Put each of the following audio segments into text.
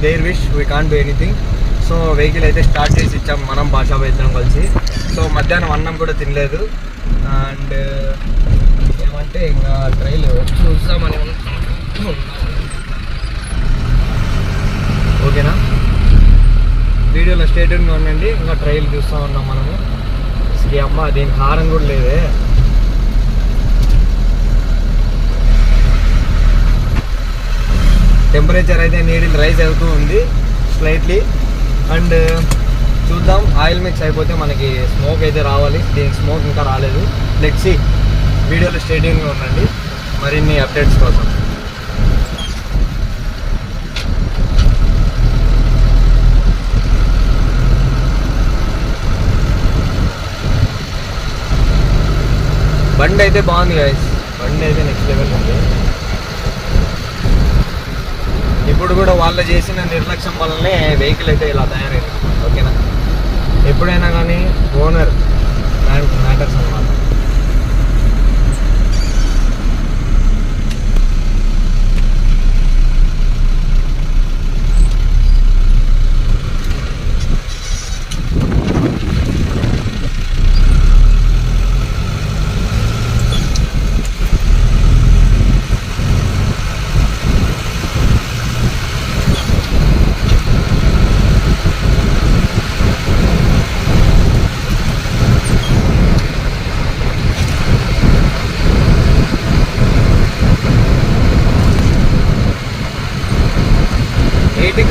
There wish, we can't do anything. So vehicle అయితే start చేసి ఇచ్చాం మనం, భాషా ఇద్దరం కలిసి. సో మధ్యాహ్నం అన్నం కూడా తినలేదు. అండ్ ఏమంటే ఇంకా ట్రైల్ చూస్తామని. ఓకేనా, వీడియోలో స్టేట్యూన్గా ఉండండి. ఇంకా ట్రైల్ చూస్తూ ఉన్నాం మనము. అమ్మ దీనికి హారం కూడా లేదే. టెంపరేచర్ అయితే నీడిల్ రైజ్ అవుతూ ఉంది స్లైట్లీ. అండ్ చూద్దాం, ఆయిల్ మిక్స్ అయిపోతే మనకి స్మోక్ అయితే రావాలి. దీనికి స్మోక్ ఇంకా రాలేదు. Let's see. వీడియోలో స్టేట్యూన్గా ఉండండి మరిన్ని అప్డేట్స్ కోసం. బండి అయితే బాగుంది గైస్, బండి అయితే నెక్స్ట్ లెవెల్ ఉంది. ఇప్పుడు కూడా వాళ్ళు చేసిన నిర్లక్ష్యం వల్లనే వెహికల్ అయితే ఇలా తయారైంది. ఓకేనా, ఎప్పుడైనా కానీ ఓనర్ మ్యాటర్స్ అన్నమాట.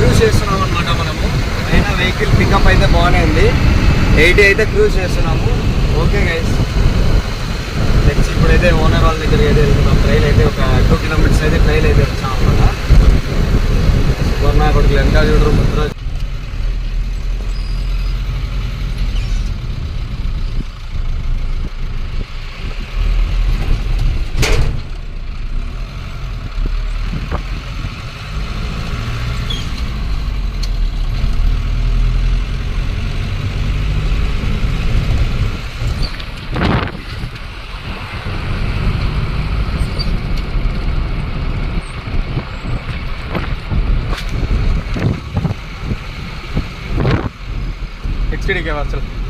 క్రూజ్ చేస్తున్నాం అనమాట మనము. అయినా వెహికల్ పికప్ అయితే బాగానే ఉంది. 80 అయితే క్రూజ్ చేస్తున్నాము. ఓకే గైస్, నెక్స్ట్ ఇప్పుడైతే ఓనర్ వాళ్ళ దగ్గరికి అయితే వెళ్తున్నాం. ట్రైల్ అయితే ఒక 2 కిలోమీటర్స్ అయితే ట్రైల్ అయితే వచ్చాం అనమాట. సువర్ణ కొడుకులు ఎంత చూడరు ముద్ర. XTD के बाद चल